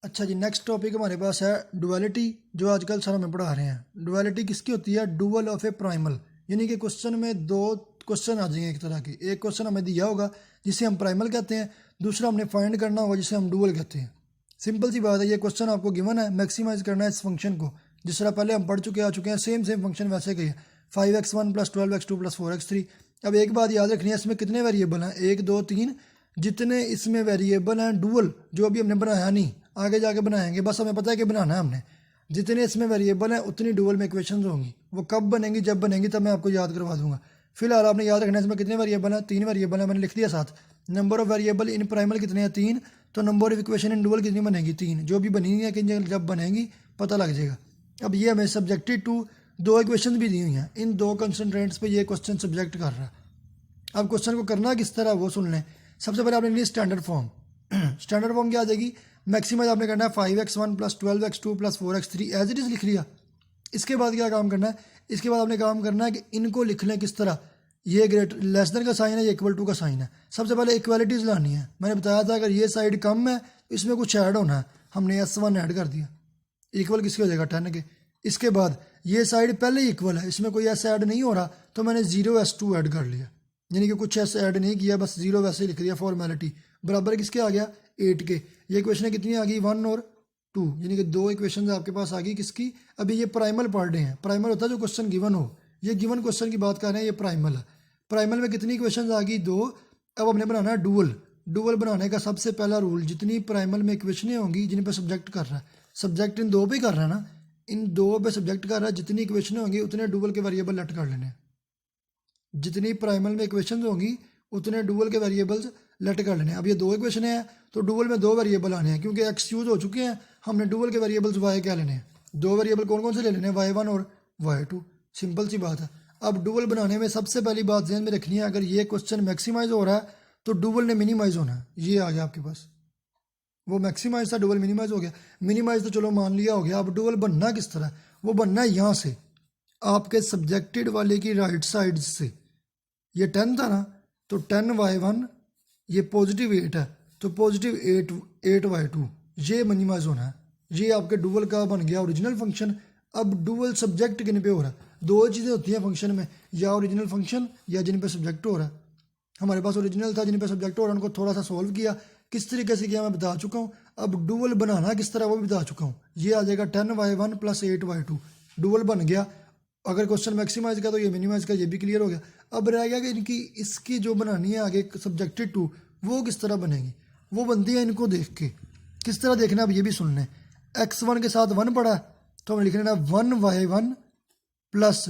अच्छा जी, next topic हमारे पास है डुअलिटी, जो आजकल सर हमें पढ़ा रहे हैं। डुअलिटी किसकी होती है? डुअल ऑफ ए प्राइमल, यानी कि क्वेश्चन में दो क्वेश्चन आ जाएंगे एक तरह के। एक क्वेश्चन हमें दिया होगा जिसे हम प्राइमल कहते हैं, दूसरा हमने फाइंड करना होगा जिसे हम डुअल कहते हैं। सिंपल सी बात है, ये क्वेश्चन आपको गिवन है, मैक्सिमाइज करना है इस फंक्शन को। जिस तरह पहले हम पढ़ चुके हैं, सेम फंक्शन वैसे के 5x1 + 12x2 + 4x3। अब एक बात याद रखनी है, इसमें कितने वेरिएबल हैं? 1 2 3। जितने इसमें वेरिएबल हैं डुअल, जो अभी हमने बनाया नहीं, आगे जाके बनाएंगे, बस हमें पता है कि बनाना है हमने। जितने इसमें वेरिएबल हैं उतनी डुअल में इक्वेशंस होंगी। वो कब बनेंगी? जब बनेंगी तब मैं आपको याद करवा दूंगा। फिलहाल आपने याद रखना है इसमें कितने वेरिएबल हैं? 3 वेरिएबल हैं, मैंने लिख दिया साथ। Number of variable in primal कितने हैं? 3। तो number of equation in dual कितनी बनेगी? 3। जो भी बनी है कि जब बनेगी पता लग जाएगा। अब ये हमें सब्जेक्टेड टू दो इक्वेशन भी दी हुई हैं, इन दो कंसनट्रेंट्स पे ये क्वेश्चन सब्जेक्ट कर रहा है। अब क्वेश्चन को करना किस तरह वो सुन लें। सबसे पहले आपने लिए स्टैंडर्ड फॉर्म। स्टैंडर्ड फॉर्म क्या आ जाएगी? मैक्सिमाइज आपने करना है 5x1 + 12x2 + 4x3 as it is लिख लिया। इसके बाद क्या काम करना है? इसके बाद आपने काम करना है कि इनको लिख लें किस तरह। ये ग्रेटर लेस देन का साइन है, ये इक्वल टू का साइन है। सबसे पहले इक्वालिटीज़ लानी है। मैंने बताया था अगर ये साइड कम है तो इसमें कुछ ऐड होना है, हमने s1 ऐड कर दिया। इक्वल किसके हो जाएगा? 10 के। इसके बाद ये साइड पहले ही इक्वल है, इसमें कोई s ऐड नहीं हो रहा, तो मैंने 0s2 ऐड कर लिया। यानी कि कुछ ऐसे ऐड नहीं किया, बस 0 वैसे ही लिख दिया फॉर्मेलिटी। बराबर किसके आ गया? 8 के। ये इक्वेशन कितनी आ गई? 1 और 2, यानी कि दो इक्वेशन आपके पास आ गई। किसकी? अभी ये प्राइमल पढ़ रहे हैं। प्राइमल होता है जो क्वेश्चन गिवन हो। ये गिवन क्वेश्चन की बात कर रहे हैं, ये प्राइमल है। प्राइमल में कितनी इक्वेशन आ गई? 2। अब हमने बनाना है डुअल। डुअल बनाने का सबसे पहला रूल, जितनी प्राइमल में इक्वेशनें होंगी जिन पर सब्जेक्ट कर रहा है, सब्जेक्ट इन दो पे कर रहा है ना, इन दो पे सब्जेक्ट कर रहा है, जितनी इक्वेशनें होंगी उतने डुअल के वेरिएबल लेट कर लेने। जितनी प्राइमल में इक्वेशन होंगी उतने डुअल के वेरिएबल्स लेट कर लेने। अब ये दो इक्वेशन हैं तो डुअल में दो वेरिएबल आने हैं, क्योंकि एक्स यूज हो चुके हैं, हमने डुअल के वेरिएबल्स वाई क्या लेने हैं? दो वेरिएबल कौन कौन से ले लेने हैं? y1 और y2। सिंपल सी बात है। अब डुअल बनाने में सबसे पहली बात ध्यान में रखनी है, अगर ये क्वेश्चन मैक्सिमाइज हो रहा है तो डुअल ने मिनिमाइज होना है। ये आ गया आपके पास, वो मैक्सिमाइज था, डुअल मिनिमाइज हो गया। मिनिमाइज तो चलो मान लिया हो गया। अब डुअल बनना किस तरह? वो बनना है यहाँ से, आपके सब्जेक्टेड वाले की राइट साइड से। ये 10 था ना, तो 10y1, ये पॉजिटिव 8 है तो पॉजिटिव 8y2, ये मिनिमाइज होना है। ये आपके डुअल का बन गया ओरिजिनल फंक्शन। अब डुअल सब्जेक्ट किन पे हो रहा है? दो चीज़ें होती हैं फंक्शन में, या ओरिजिनल फंक्शन या जिन पे सब्जेक्ट हो रहा है। हमारे पास ओरिजिनल था, जिन पे सब्जेक्ट हो रहा है उनको थोड़ा सा सोल्व किया। किस तरीके से किया मैं बता चुका हूँ। अब डुअल बनाना किस तरह वो भी बता चुका हूँ। ये आ जाएगा 10y1 + 8y2, डुअल बन गया। अगर क्वेश्चन मैक्सिमाइज का तो ये मिनिमाइज का, ये भी क्लियर हो गया। अब रह गया कि इनकी इसकी जो बनानी है आगे सब्जेक्टेड टू, वो किस तरह बनेगी? वो बनती है इनको देख के। किस तरह देखना, अब ये भी सुन लें। x1 के साथ 1 पड़ा तो हमें लिख लेना 1y1 प्लस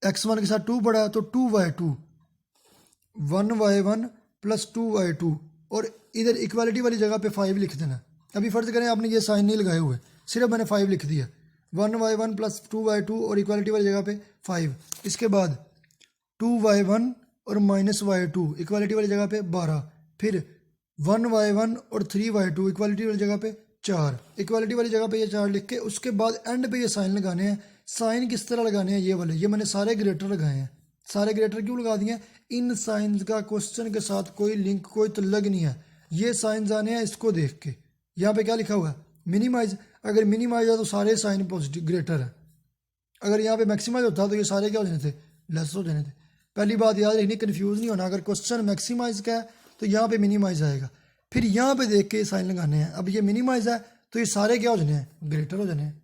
x1 के साथ 2 पड़ा तो 2y2, 1y1 प्लस 2y2, और इधर इक्वालिटी वाली जगह पे 5 लिख देना। अभी फर्ज करें आपने ये साइन नहीं लगाए हुए, सिर्फ मैंने 5 लिख दिया। 1y1 प्लस 2y2 और इक्वालिटी वाली जगह पे 5। इसके बाद 2y1 और -y2 इक्वालिटी वाली जगह पे 12। फिर 1y1 और 3y2 इक्वालिटी वाली जगह पे 4। इक्वालिटी वाली जगह पे ये 4 लिख के उसके बाद एंड पे ये साइन लगाने हैं। साइन किस तरह लगाने हैं? ये वाले, ये मैंने सारे ग्रेटर लगाए हैं। सारे ग्रेटर क्यों लगा दिए? इन साइंस का क्वेश्चन के साथ कोई लिंक, कोई तल्लग नहीं है। ये साइंस आने हैं इसको देख के। यहाँ पे क्या लिखा हुआ है? मिनिमाइज। अगर मिनिमाइज है तो सारे साइन पॉजिटिव ग्रेटर है। अगर यहाँ पे मैक्सिमाइज होता तो ये सारे क्या हो जाने थे? लेस हो जाने थे। पहली बात याद रखनी, कंफ्यूज नहीं होना। अगर क्वेश्चन मैक्सिमाइज का है तो यहाँ पे मिनिमाइज आएगा, फिर यहाँ पे देख के साइन लगाने हैं। अब ये मिनिमाइज है तो ये सारे क्या हो जाने हैं? ग्रेटर हो जाने हैं।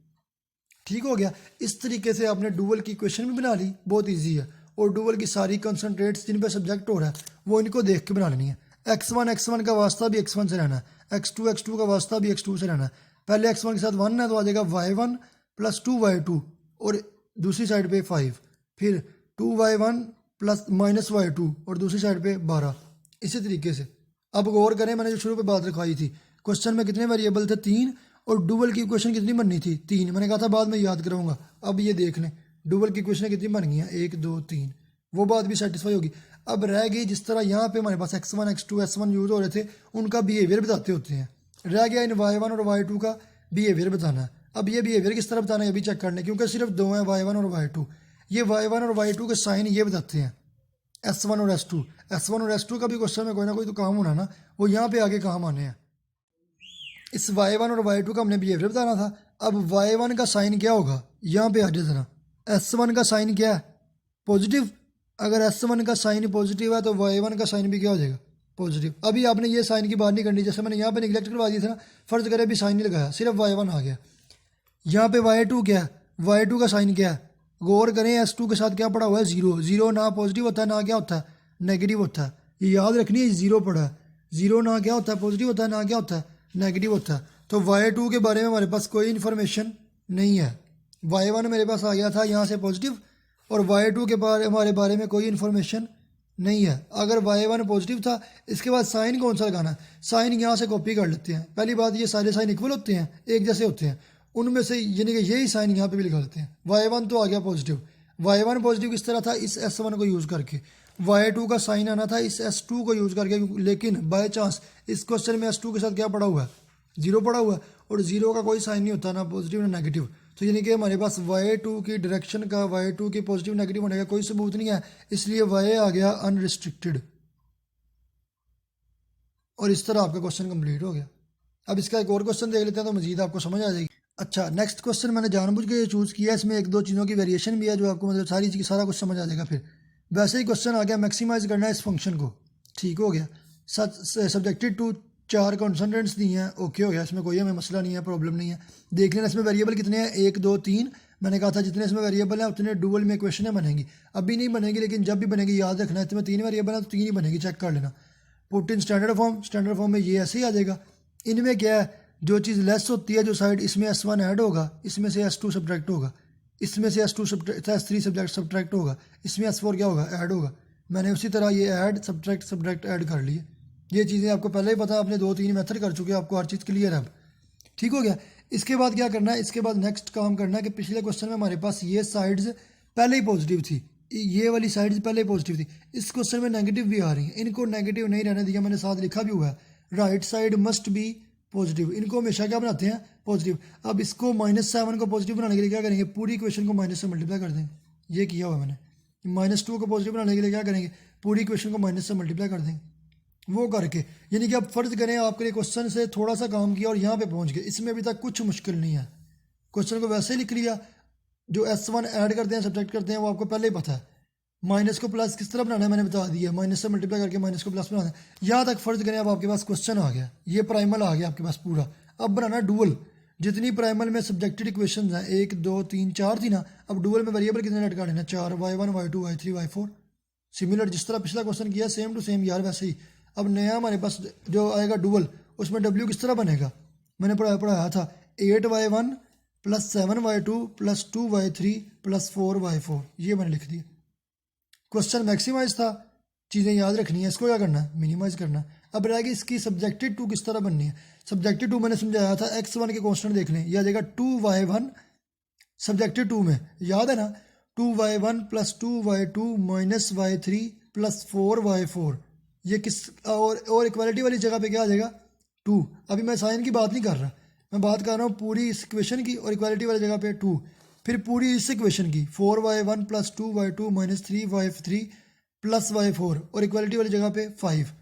ठीक हो गया। इस तरीके से आपने डुअल की इक्वेशन भी बना ली, बहुत ईजी है। और डुअल की सारी कंसनट्रेट्स जिन पे सब्जेक्ट हो रहा है वो इनको देख के बना लेनी है। x1 का वास्ता भी x1 से रहना है, x2 का वास्ता भी x2 से रहना है। पहले x1 के साथ 1 है तो आ जाएगा y1 प्लस 2y2 और दूसरी साइड पे 5। फिर 2y1 प्लस -y2 और दूसरी साइड पे 12। इसी तरीके से अब गौर करें, मैंने जो शुरू पे बात रखवाई थी, क्वेश्चन में कितने वेरिएबल थे? 3। और डुअल की इक्वेशन कितनी बननी थी? 3। मैंने कहा था बाद में याद कराऊंगा। अब ये देख लें डुअल की इक्वेशन कितनी बन गई हैं? 1 2 3। वो बात भी सेटिस्फाई होगी। अब रह गई जिस तरह यहाँ पे हमारे पास x1 x2 s1 यूज हो रहे थे, उनका बिहेवियर बताते होते हैं। रह गया इन y1 और y2 का बिहेवियर बताना है। अब ये बिहेवियर किस तरह बताना है ये भी चेक कर लें, क्योंकि सिर्फ दो हैं y1 और y2। ये y1 और y2 के साइन ये बताते हैं, s1 और s2। s1 और s2 का भी क्वेश्चन में कोई ना कोई तो काम होना ना, वो यहाँ पे आगे काम आने हैं। इस y1 और y2 का हमने बिहेवियर बताना था। अब y1 का साइन क्या होगा, यहाँ पे आ जाए ज़रा, s1 का साइन क्या है, पॉजिटिव। अगर s1 का साइन पॉजिटिव है तो y1 का साइन भी क्या हो जाएगा, पॉजिटिव। अभी आपने ये साइन की बात नहीं करनी, जैसे मैंने यहाँ पे निगलेक्ट करवा दिया था ना, फर्ज करें अभी साइन नहीं लगाया, सिर्फ y1 आ गया। यहाँ पे y2 क्या है, y2 का साइन क्या है, गौर करें s2 के साथ क्या पड़ा हुआ है, जीरो। जीरो ना पॉजिटिव होता है ना क्या होता है, नेगेटिव होता है। ये याद रखनी है, जीरो पड़ा है, जीरो ना क्या होता है, पॉजिटिव होता है, ना क्या होता है, नेगेटिव होता है। तो y2 के बारे में हमारे पास कोई इन्फॉर्मेशन नहीं है। y1 मेरे पास आ गया था यहाँ से पॉजिटिव, और y2 के बारे हमारे बारे में कोई इन्फॉर्मेशन नहीं है। अगर y1 पॉजिटिव था, इसके बाद साइन कौन सा लगाना है, साइन यहाँ से कॉपी कर लेते हैं। पहली बात, ये सारे साइन इक्वल होते हैं, एक जैसे होते हैं, उनमें से यानी कि यही साइन यहाँ पे भी लिखा लेते हैं। y1 तो आ गया पॉजिटिव, y1 पॉजिटिव किस तरह था, इस s1 को यूज़ करके। y2 का साइन आना था इस s2 को यूज़ करके, लेकिन बाय चांस इस क्वेश्चन में s2 के साथ क्या पड़ा हुआ है, जीरो पड़ा हुआ है, और जीरो का कोई साइन नहीं होता, ना पॉजिटिव ना नेगेटिव। तो यानी कि हमारे पास y2 की डायरेक्शन का, y2 के पॉजिटिव नेगेटिव होने का कोई सबूत नहीं है, इसलिए y आ गया अनरिस्ट्रिक्टेड। और इस तरह आपका क्वेश्चन कंप्लीट हो गया। अब इसका एक और क्वेश्चन देख लेते हैं तो मजीद आपको समझ आ जाएगी। अच्छा, नेक्स्ट क्वेश्चन मैंने जानबूझ के ये चूज़ किया, इसमें एक दो चीज़ों की वेरिएशन भी है जो आपको मतलब सारी चीज़ सारा कुछ समझ आ जाएगा। फिर वैसे ही क्वेश्चन आ गया, मैक्सिमाइज करना है इस फंक्शन को, ठीक हो गया। सब्जेक्टेड टू 4 कॉन्स्टेंट्स दी हैं, ओके हो गया, इसमें कोई हमें मसला नहीं है, प्रॉब्लम नहीं है। देख लेना इसमें वेरिएबल कितने हैं, 1 2 3। मैंने कहा था जितने इसमें वेरिएबल हैं उतने डुअल में इक्वेशनें बनेंगी। अभी नहीं बनेगी, लेकिन जब भी बनेगी याद रखना, इसमें 3 वेरिएबल हैं तो 3 ही बनेगी, चेक कर लेना। Put in standard form, standard form में ये ऐसे ही आ जाएगा। इनमें क्या है, जो चीज़ लेस होती है, जो साइड, इसमें s1 ऐड होगा, इसमें से s2 सब्ट्रैक्ट होगा, इसमें से s2 s3 सब्ट्रैक्ट होगा, इसमें s4 क्या होगा, ऐड होगा। मैंने उसी तरह ये ऐड सब्ट्रैक्ट ऐड कर लिए। ये चीज़ें आपको पहले ही पता, आपने 2-3 मेथड कर चुके हैं, आपको हर चीज़ क्लियर है अब, ठीक हो गया। इसके बाद क्या करना है, इसके बाद नेक्स्ट काम करना है कि पिछले क्वेश्चन में हमारे पास ये साइड्स पहले ही पॉजिटिव थी, ये वाली साइड्स पहले ही पॉजिटिव थी, इस क्वेश्चन में नेगेटिव भी आ रही है। इनको नेगेटिव नहीं रहने दिया, मैंने साथ लिखा भी हुआ है, right side must be positive. इनको हमेशा क्या बनाते हैं, पॉजिटिव। अब इसको -7 को पॉजिटिव बनाने के लिए क्या करेंगे, पूरी इक्वेशन को माइनस से मल्टीप्लाई कर देंगे, ये किया हुआ मैंने। -2 को पॉजिटिव बनाने के लिए क्या करेंगे, पूरी इक्वेशन को माइनस से मल्टीप्लाई कर देंगे। वो करके यानी कि अब फर्ज करें आपके क्वेश्चन से थोड़ा सा काम किया और यहाँ पे पहुँच गए, इसमें अभी तक कुछ मुश्किल नहीं है, क्वेश्चन को वैसे ही लिख लिया। जो s1 ऐड करते हैं सब्ट्रैक्ट करते हैं वो आपको पहले ही पता है। माइनस को प्लस किस तरह बनाना है मैंने बता दिया, माइनस से मल्टीप्लाई करके माइनस को प्लस बनाना है। यहाँ तक फर्ज करें अब आपके पास क्वेश्चन आ गया, ये प्राइमल आ गया आपके पास पूरा। अब बनाना डुअल, जितनी प्राइमल में सब्जेक्टेड इक्वेशन हैं 1 2 3 4 थी ना, अब डुअल में वेरिएबल कितने ऐड करने हैं, 4, y1 y2 y3 y4। Similar जिस तरह पिछला क्वेश्चन किया, सेम टू सेम यार वैसे ही। अब नया हमारे पास जो आएगा डुअल, उसमें w किस तरह बनेगा, मैंने पढ़ाया था 8y1 + 7y2 + 2y3 + 4y4, ये मैंने लिख दिया। क्वेश्चन मैक्सिमाइज था, चीज़ें याद रखनी है, इसको क्या करना है, मिनिमाइज करना है। अब रहेगी इसकी सब्जेक्टेड टू किस तरह बननी है। सब्जेक्टेड टू मैंने समझाया था, x1 के कॉन्स्टेंट देख लें, यह आ जाएगा 2y1 सब्जेक्टेड टू में, याद है ना, 2y1 + 2y2 - y3 + 4y4। ये किस और इक्वालिटी वाली जगह पे क्या आ जाएगा, 2। अभी मैं साइन की बात नहीं कर रहा, मैं बात कर रहा हूँ पूरी इस इक्वेशन की, और इक्वालिटी वाली जगह पे 2। फिर पूरी इस इक्वेशन की 4y1 + 2y2 - 3y3 + y4, और इक्वालिटी वाली जगह पे 5।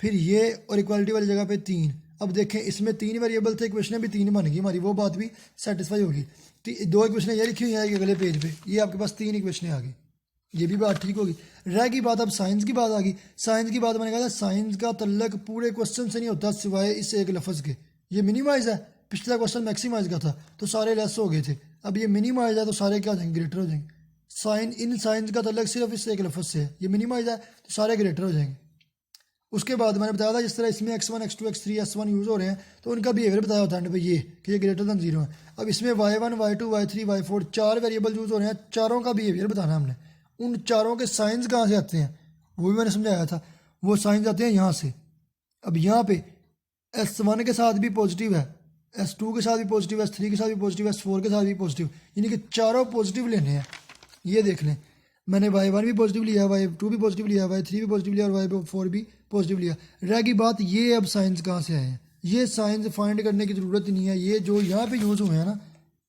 फिर ये और इक्वालिटी वाली जगह पे 3। अब देखें इसमें 3 वेरिएबल थे, इक्वेशनें भी 3 बन गई हमारी, वो बात भी सेटिस्फाई होगी। 2 इक्वेशनें ये लिखी हुई हैं अगले पेज पे, ये आपके पास 3 इक्वेशनें आ गई, ये भी बात ठीक होगी। रह गई बात अब साइंस की बात आ गई। साइंस की बात मैंने कहा था, साइंस का तल्लक पूरे क्वेश्चन से नहीं होता सिवाय इस एक लफ्ज़ के। ये मिनिमाइज है, पिछला क्वेश्चन मैक्सिमाइज का था तो सारे लेस हो गए थे, अब ये मिनिमाइज है तो सारे क्या हो जाएंगे, ग्रेटर हो जाएंगे। इन साइंस का तल्लक सिर्फ इस एक लफ्ज़ से है, ये मिनिमाइज है तो सारे ग्रेटर हो जाएंगे। उसके बाद मैंने बताया था जिस तरह इसमें x1 x2 x3 s1 use हो रहे हैं तो उनका बिहेवियर बताया होता है ये कि ये ग्रेटर दैन 0 है। अब इसमें y1 y2 y3 y4 4 variable use हो रहे हैं, चारों का बिहेवियर बताना हमने। उन चारों के साइंस कहाँ से आते हैं वो भी मैंने समझाया था, वो साइंस आते हैं यहाँ से। अब यहाँ पे s1 के साथ भी पॉजिटिव है, s2 के साथ भी पॉजिटिव है, s3 के साथ भी पॉजिटिव है, s4 के साथ भी पॉजिटिव, यानी कि चारों पॉजिटिव लेने हैं। ये देख लें, मैंने y1 भी पॉजिटिव लिया, y2 भी पॉजिटिव लिया, y3 भी पॉजिटिव लिया और y4 भी पॉजिटिव लिया। रह गई बात ये, अब साइंस कहाँ से आए हैं, ये साइंस फाइंड करने की ज़रूरत नहीं है। ये जो यहाँ पे यूज़ हुए हैं ना,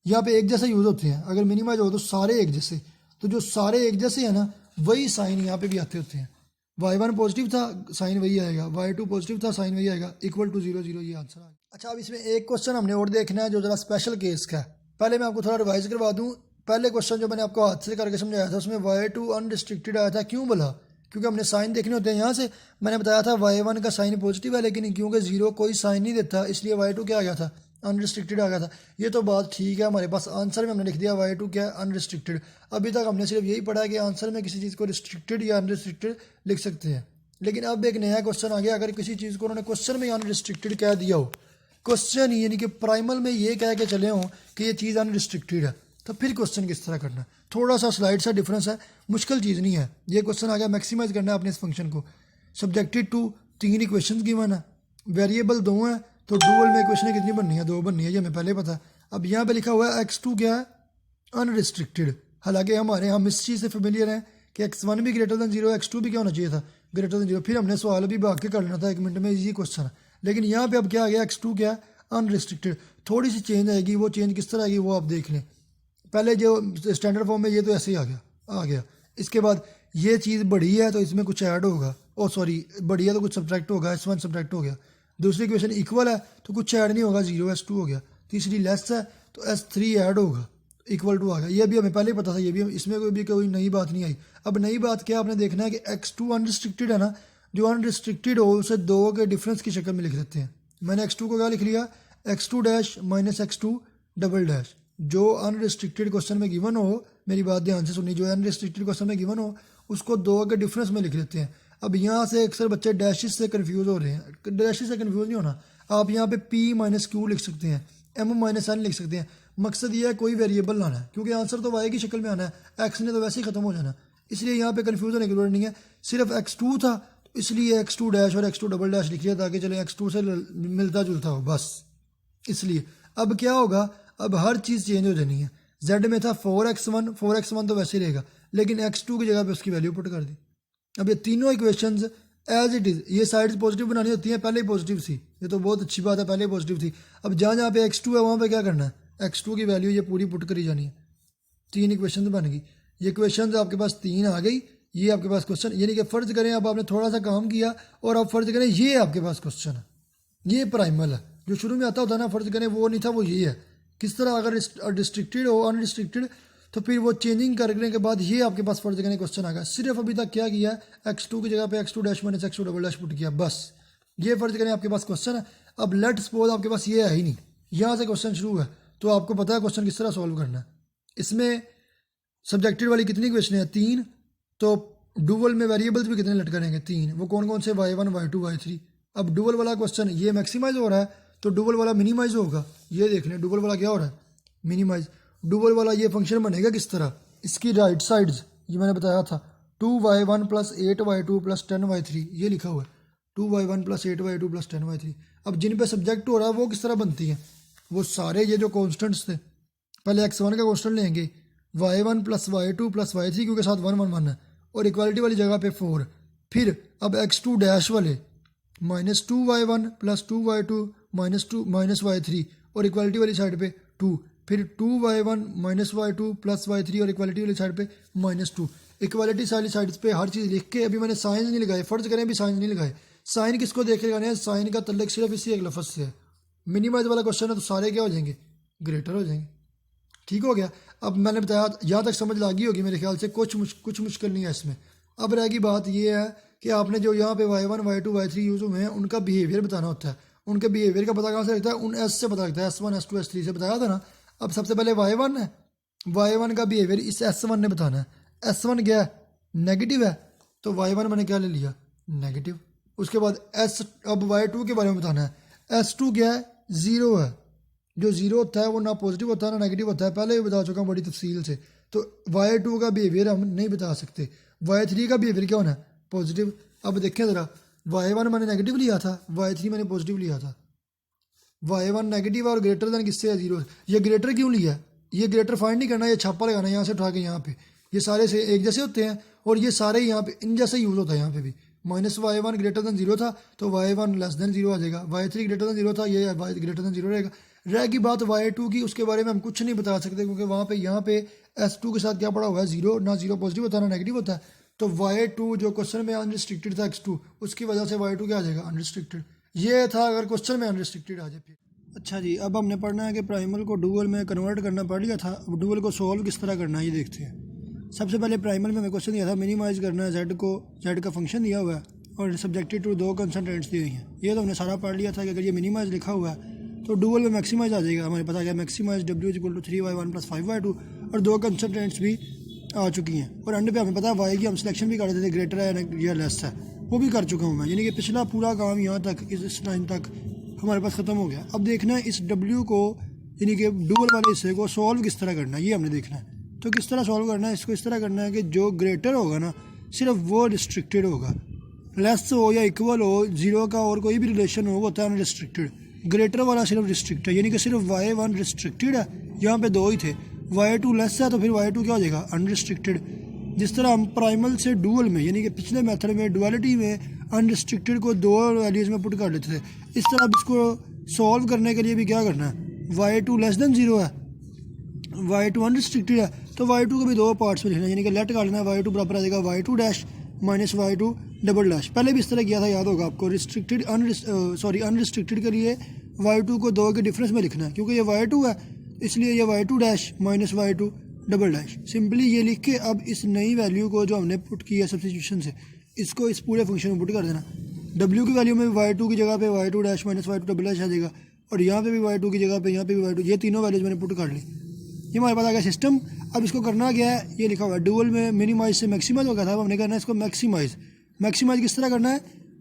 यहाँ पे एक जैसे यूज़ होते हैं, अगर मिनिमाइज हो तो सारे एक जैसे, तो जो सारे एक जैसे हैं ना वही साइन यहाँ पे भी आते होते हैं। y1 पॉजिटिव था साइन वही आएगा, y2 पॉजिटिव था साइन वही आएगा, इक्वल टू 0 0 ये आंसर आ गया। अच्छा, अब इसमें एक क्वेश्चन हमने और देखना है जो ज़रा स्पेशल केस का है। पहले मैं आपको थोड़ा रिवाइज करवा दूँ। पहले क्वेश्चन जो मैंने आपको हाथ से करके समझाया था उसमें y2 अनरिस्ट्रिक्टेड आया था। क्यों बोला? क्योंकि हमने साइन देखने होते हैं। यहाँ से मैंने बताया था y1 का साइन पॉजिटिव है, लेकिन क्योंकि 0 कोई साइन नहीं देता इसलिए y2 क्या आ गया था, अनरिस्ट्रिक्टेड आ गया था। ये तो बात ठीक है, हमारे पास आंसर में हमने लिख दिया y2 क्या है, अनरिस्ट्रिक्टेड। अभी तक हमने सिर्फ यही पढ़ा है कि आंसर में किसी चीज़ को रिस्ट्रिक्टेड या अनरिस्ट्रिक्टेड लिख सकते हैं। लेकिन अब एक नया क्वेश्चन आ गया, अगर किसी चीज़ को उन्होंने क्वेश्चन में अनरिस्ट्रिक्टेड कह दिया हो, क्वेश्चन यानी कि प्राइमल में ये कह के चले हों कि ये चीज़ अनरिस्ट्रिक्टेड है, तो फिर क्वेश्चन किस तरह करना है। थोड़ा सा स्लाइड सा डिफरेंस है, मुश्किल चीज़ नहीं है। ये क्वेश्चन आ गया, मैक्सिमाइज करना है अपने इस फंक्शन को। सब्जेक्टेड टू 3 इक्वेशन गिवन है, वेरिएबल 2 है, तो डुअल में इक्वेशन कितनी बननी है, 2 बननी है, ये हमें पहले पता है। अब यहाँ पे लिखा हुआ है x2 क्या है, अनरिस्ट्रिक्टेड। हालांकि हम इस चीज़ से फेमिलियर हैं कि x1 भी ग्रेटर दैन 0, x2 भी क्या होना चाहिए था, ग्रेटर दैन 0। फिर हमने सवाल भी भाग के कर लेना था 1 मिनट में, इजी क्वेश्चन है। लेकिन यहाँ पे अब क्या आ गया, x2 क्या है, अनरिस्ट्रिक्टेड। थोड़ी सी चेंज आएगी, वो चेंज किस तरह आएगी वो आप देख लें। पहले जो स्टैंडर्ड फॉर्म में ये तो ऐसे ही आ गया। इसके बाद ये चीज़ बड़ी है तो इसमें कुछ ऐड होगा, ओ सॉरी बड़ी है तो कुछ सब्ट्रैक्ट होगा, S1 सब्ट्रैक्ट हो गया। दूसरी इक्वेशन इक्वल है तो कुछ ऐड नहीं होगा, 0 S2 हो गया। तीसरी लेस है तो S3 ऐड होगा, इक्वल टू आ गया। ये भी हमें पहले ही पता था, ये भी इसमें कोई नई बात नहीं आई। अब नई बात क्या आपने देखना है कि x2 अनरिस्ट्रिक्टेड है ना, जो अनरिस्ट्रिक्टेड हो उसे 2 के डिफरेंस की शक्ल में लिख देते हैं। मैंने x2 को क्या लिख लिया, x2 dash minus x2 double dash. जो अनरिस्ट्रिक्टेड क्वेश्चन में गिवन हो, मेरी बात ध्यान से सुनिए, जो अनरिस्ट्रिक्टेड क्वेश्चन में गिवन हो उसको 2 के डिफरेंस में लिख लेते हैं। अब यहाँ से अक्सर बच्चे डैशेस से कन्फ्यूज हो रहे हैं, डैशेस से कन्फ्यूज नहीं होना। आप यहाँ पे p माइनस क्यू लिख सकते हैं, m माइनस n लिख सकते हैं। मकसद ये है कोई वेरिएबल लाना है, क्योंकि आंसर तो y की शक्ल में आना है, x ने तो वैसे ही खत्म हो जाना। इसलिए यहाँ पे कन्फ्यूज होने की जरूरत नहीं है। सिर्फ x2 था तो इसलिए x2 डैश और x2 डबल डैश लिख लिया ताकि चले x2 से मिलता जुलता हो, बस इसलिए। अब क्या होगा, अब हर चीज़ चेंज हो जानी है। z में था 4x1 तो वैसे ही रहेगा, लेकिन x2 की जगह पे उसकी वैल्यू पुट कर दी। अब ये तीनों इक्वेशंस एज इट इज़, ये साइड्स पॉजिटिव बनानी होती हैं, पहले ही पॉजिटिव थी, ये तो बहुत अच्छी बात है, पहले ही पॉजिटिव थी। अब जहाँ जहाँ पे x2 है वहाँ पे क्या करना है, x2 की वैल्यू ये पूरी पुट करी जानी है। 3 इक्वेशन बन गई, ये इक्वेशन आपके पास 3 आ गई, ये आपके पास क्वेश्चन। यानी कि फ़र्ज करें अब आपने थोड़ा सा काम किया और अब फ़र्ज करें ये आपके पास क्वेश्चन है, ये प्राइमल है। जो शुरू में आता होता है ना फ़र्ज करें, वो नहीं था, वो ये है। किस तरह अगर डिस्ट्रिक्टेड हो अनरिस्ट्रिक्टेड तो फिर वो चेंजिंग करने के बाद ये आपके पास फर्ज करने क्वेश्चन आ गया। सिर्फ अभी तक क्या किया है, x2 की जगह पे x2 dash minus x2 double dash put किया, बस ये फर्ज करें आपके पास क्वेश्चन है। अब लेट सपोज आपके पास ये है ही नहीं, यहाँ से क्वेश्चन शुरू है, तो आपको पता है क्वेश्चन किस तरह सॉल्व करना है। इसमें सब्जेक्टेड वाली कितनी क्वेश्चन है, 3। तो डुअल में वेरिएबल्स भी कितने लटकाएंगे, 3। वो कौन कौन से, y1 y2 y3। अब डुअल वाला क्वेश्चन ये मैक्सिमाइज हो रहा है तो डुअल वाला मिनिमाइज होगा। ये देख लें डुअल वाला क्या हो रहा है, मिनिमाइज। डुअल वाला ये फंक्शन बनेगा किस तरह, इसकी राइट साइड्स ये मैंने बताया था 2y1 plus 8y2 plus 10y3, ये लिखा हुआ है 2y1 plus 8y2 plus 10y3। अब जिन पे सब्जेक्ट हो रहा है वो किस तरह बनती है, वो सारे ये जो कॉन्स्टेंट्स थे, पहले x1 का कॉन्स्टेंट लेंगे, y1 plus y2 plus y3 क्योंकि साथ 1 1 1 है, और इक्वालिटी वाली जगह पे 4। फिर अब x2 डैश वाले minus 2y1 plus 2y2 minus y3 और इक्वालिटी वाली साइड पे 2। फिर 2y1 minus y2 plus y3 और इक्वालिटी वाली साइड पे -2। इक्वालिटी वाली साइड्स पे हर चीज़ लिख के, अभी मैंने साइन नहीं लगाए, फर्ज करें भी साइन नहीं लगाए। साइन किसको देख के लगाने हैं, साइन का तल्लक सिर्फ इसी एक लफ्ज़ से है। मिनिमाइज वाला क्वेश्चन है तो सारे क्या हो जाएंगे, ग्रेटर हो जाएंगे। ठीक हो गया। अब मैंने बताया यहाँ तक समझ लगी होगी मेरे ख्याल से, कुछ मुश्किल नहीं है इसमें। अब रहेगी बात ये है कि आपने जो यहाँ पे y1 y2 y3 यूज़ हुए हैं उनका बिहेवियर बताना होता है। उनके बिहेवियर का पता कहाँ से लगता है, उन S से पता लगता है, S1 S2 S3 से बताया था ना। अब सबसे पहले y1 है, y1 का बिहेवियर इस S1 ने बताना है। S1 क्या है, नेगेटिव है, तो y1 मैंने क्या ले लिया, नेगेटिव। उसके बाद अब y2 के बारे में बताना है। S2 क्या है, 0 है। जो 0 होता है वो ना पॉजिटिव होता है ना नेगेटिव होता है, पहले भी बता चुका हूँ बड़ी तफसील से। तो y2 का बिहेवियर हम नहीं बता सकते। y3 का बिहेवियर क्या होना है, पॉजिटिव। अब देखें ज़रा, y1 मैंने नेगेटिव लिया था, y3 मैंने पॉजिटिव लिया था। y1 नेगेटिव और ग्रेटर देन किससे है, 0। ये ग्रेटर क्यों लिया, ये ग्रेटर फाइंड नहीं करना, ये छापा लगाना यहाँ से उठा के यहाँ पे। ये सारे से एक जैसे होते हैं और ये सारे यहाँ पे इन जैसे यूज़ होता है। यहाँ पे भी माइनस y1 ग्रेटर देन 0 था तो y1 लेस देन 0 आ जाएगा। y3 ग्रेटर देन 0 था, ये y ग्रेटर देन 0 रहेगा। रहेगी बात y2 की, उसके बारे में हम कुछ नहीं बता सकते क्योंकि वहाँ पे यहाँ पे S2 के साथ क्या पड़ा हुआ है, 0। ना 0 पॉजिटिव होता है ना नेगेटिव होता है। तो y2 जो क्वेश्चन में अनरिस्ट्रिक्टेड था x2, उसकी वजह से y2 क्या आ जाएगा, अनरिस्ट्रिक्टेड। ये था अगर क्वेश्चन में अनरिस्ट्रिक्टेड आ जाए फिर। अच्छा जी, अब हमने पढ़ना है कि प्राइमल को डुअल में कन्वर्ट करना पड़ लिया था। अब डुअल को सॉल्व किस तरह करना है ये देखते हैं। सबसे पहले प्राइमल में हमें क्वेश्चन दिया था मिनिमाइज़ करना है z को, z का फंक्शन दिया हुआ है और सब्जेक्टेड टू 2 कंसंट्रेंट्स दी हुई हैं। ये तो हमने सारा पढ़ लिया था कि अगर ये मिनिमाइज लिखा हुआ है तो डुअल में मैक्सिमाइज आ जाएगा। हमारे पता क्या मैक्सिमाइज w = 3y1 + 5y2 और 2 कंसंट्रेंट्स भी आ चुकी हैं। और अंडर पे हमें पता है y की हम सिलेक्शन भी कर देते थे, ग्रेटर है या लेस है, वो भी कर चुका हूँ मैं। यानी कि पिछला पूरा काम यहाँ तक इस लाइन तक हमारे पास ख़त्म हो गया। अब देखना है इस w को यानी कि डुअल वाले हिस्से को सॉल्व किस तरह करना है, ये हमने देखना है। तो किस तरह सॉल्व करना है, इसको इस तरह करना है कि जो ग्रेटर होगा ना सिर्फ वो रिस्ट्रिक्टेड होगा, लेस हो या इक्वल हो, जीरो का और कोई भी रिलेशन हो वो होता है अनरिस्ट्रिक्टेड। ग्रेटर वाला सिर्फ रिस्ट्रिक्टेड है, यानी कि सिर्फ y1 रिस्ट्रिक्टेड है, यहाँ पे 2 ही थे, y2 लेस है तो फिर y2 क्या हो जाएगा, अनरिस्ट्रिक्टेड। जिस तरह हम प्राइमल से डुअल में यानी कि पिछले मेथड में डुअलिटी में अनरिस्ट्रिक्टेड को 2 वैल्यूज़ में पुट कर लेते थे, इस तरह अब इसको सॉल्व करने के लिए भी क्या करना है, y2 लेस देन 0 है, y2 अनरिस्ट्रिक्टेड है तो y2 को भी 2 पार्ट्स में लिखना है, यानी कि लेट कर लेना है, y2 बराबर आ जाएगा y2 dash minus y2 double dash. पहले भी इस तरह किया था, याद होगा आपको। अनरिस्ट्रिक्टेड के लिए y2 को 2 के डिफरेंस में लिखना है, क्योंकि ये y2 है इसलिए ये y2 dash minus y2 double dash. Simply ये लिख के अब इस नई वैल्यू को जो हमने पुट किया सब्स्टिट्यूशन से, इसको इस पूरे फंक्शन में पुट कर देना। w की वैल्यू में y2 की जगह पे y2 dash minus y2 double dash आ जाएगा और यहाँ पे भी y2 की जगह पे यहाँ पे भी y2, ये तीनों वैल्यूज मैंने पुट कर ली। ये हमारे पास आ गया सिस्टम। अब इसको करना क्या है, ये लिखा हुआ है डुअल में मिनिमाइज से मैक्सिमाइज हो गया था, अब हमने करना है इसको मैक्सिमाइज। मैक्सिमाइज किस तरह करना है,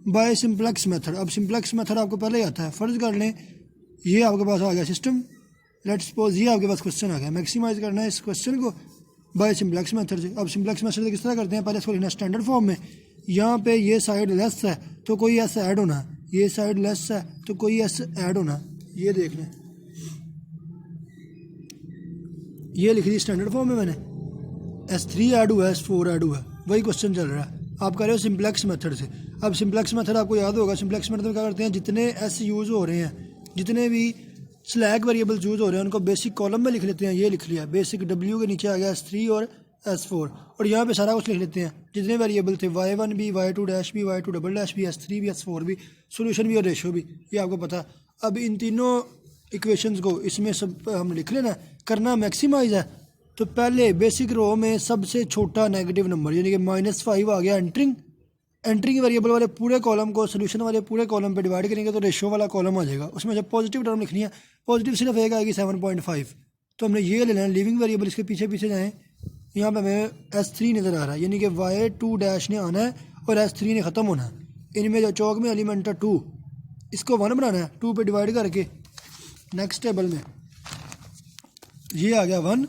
बाय सिंप्लेक्स मेथड। अब सिंप्लेक्स मेथड आपको पहले ही आता है, फर्ज कर लें ये आपके पास आ गया सिस्टम, लेट्स सपोज ये आपके पास क्वेश्चन आ गया, मैक्सिमाइज करना है इस क्वेश्चन को बाय सिंप्लेक्स मेथड से। अब सिंप्लेक्स मेथड से किस तरह करते हैं, पहले इसको लिखना स्टैंडर्ड फॉर्म में, यहाँ पे ये साइड लेस है तो कोई एस ऐड होना, ये साइड लेस है तो कोई एस ऐड होना। ये देख लें, ये लिख दी स्टैंडर्ड फॉर्म में मैंने, S3 ऐड हुआ है, S4 ऐड हुआ है, वही क्वेश्चन चल रहा है। आप कर रहे हो सिंप्लेक्स मेथड से। अब सिंप्लेक्स मेथड आपको याद होगा, सिंप्लेक्स मेथड में क्या करते हैं, जितने S यूज़ हो रहे हैं, जितने भी स्लैग वेरिएबल्स यूज़ हो रहे हैं उनको बेसिक कॉलम में लिख लेते हैं। ये लिख लिया, बेसिक W के नीचे आ गया S3 और S4 और यहाँ पे सारा कुछ लिख लेते हैं, जितने वेरिएबल थे y1 भी, y2 डैश भी, y2 डबल डैश भी, S3 भी, S4 भी, सोल्यूशन भी और रेशो भी, ये आपको पता। अब इन तीनों इक्वेशंस को इसमें सब हम लिख लेना। करना मैक्सिमाइज है तो पहले बेसिक रो में सबसे छोटा नेगेटिव नंबर यानी कि -5 आ गया एंट्रिंग वेरिएबल वाले पूरे कॉलम को सोल्यूशन वाले पूरे कॉलम पे डिवाइड करेंगे तो रेशो वाला कॉलम आ जाएगा। उसमें जब पॉजिटिव टर्म लिखनी है, पॉजिटिव सिर्फ एक आएगी 7.5, तो हमने ये ले लेना लिविंग वेरिएबल। इसके पीछे पीछे जाएँ, यहाँ पे हमें S3 नज़र आ रहा है, यानी कि y2 डैश ने आना है और S3 ने ख़त्म होना है। इनमें जो चौक में एलिमेंट है 2, इसको 1 बनाना है, 2 पे डिवाइड करके। नेक्स्ट टेबल में ये आ गया 1,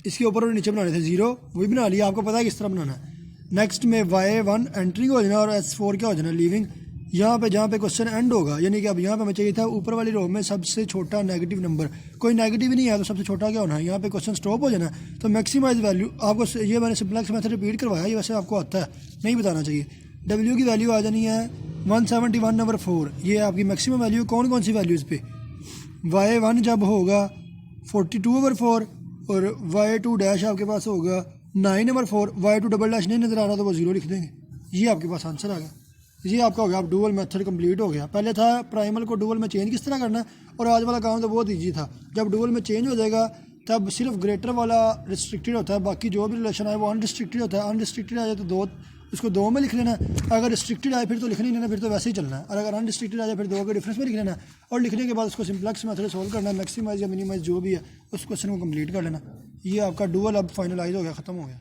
इसके ऊपर और नीचे बनाने थे 0, वही बना लिया, आपको पता है किस तरह बनाना है। नेक्स्ट में y1 एंट्रिंग हो जाना और S4 क्या हो जाना, लीविंग। यहाँ पे जहाँ पे क्वेश्चन एंड होगा, यानी कि अब यहाँ पे हमें चाहिए था ऊपर वाली रो में सबसे छोटा नेगेटिव नंबर, कोई नेगेटिव ही नहीं है तो सबसे छोटा क्या होना है, यहाँ पे क्वेश्चन स्टॉप हो जाना। तो मैक्सिमाइज वैल्यू आपको, ये मैंने सिंप्लेक्स मेथड रिपीट करवाया, ये वैसे आपको आता है, नहीं बताना चाहिए। W की वैल्यू आ जानी है 171 नंबर 4, ये आपकी मैक्सिमम वैल्यू। कौन कौन सी वैल्यूज़ पे, y1 जब होगा 42/4 और y2 डैश आपके पास होगा 9/4, y2 डबल डैश नहीं नज़र आ रहा तो वो 0 लिख देंगे। ये आपके पास आंसर आ गया, ये आपका हो गया। अब डुअल मेथड कंप्लीट हो गया। पहले था प्राइमल को डुअल में चेंज किस तरह करना है, और आज वाला काम तो बहुत ईजी था। जब डुअल में चेंज हो जाएगा तब सिर्फ ग्रेटर वाला रिस्ट्रिक्टेड होता है, बाकी जो भी रिलेशन है वो अनरिस्ट्रिक्टेड होता है। अनरिस्ट्रिक्टेड आ जाए तो उसको 2 में लिख लेना, अगर रिस्ट्रिक्टेड आए फिर तो लिखना ही नहीं, फिर तो वैसे ही चलना है। और अगर अनरिस्ट्रिक्टेड आ जाए फिर 2 के डिफरेंस में लिख लेना, और लिखने के बाद उसको सिंप्लेक्स मेथड सोल्व करना, मैक्सिमाइज या मिनिमाइज जो भी है उस क्वेश्चन को कंप्लीट कर लेना। ये आपका डुअल अब फाइनलाइज हो गया, ख़त्म हो गया।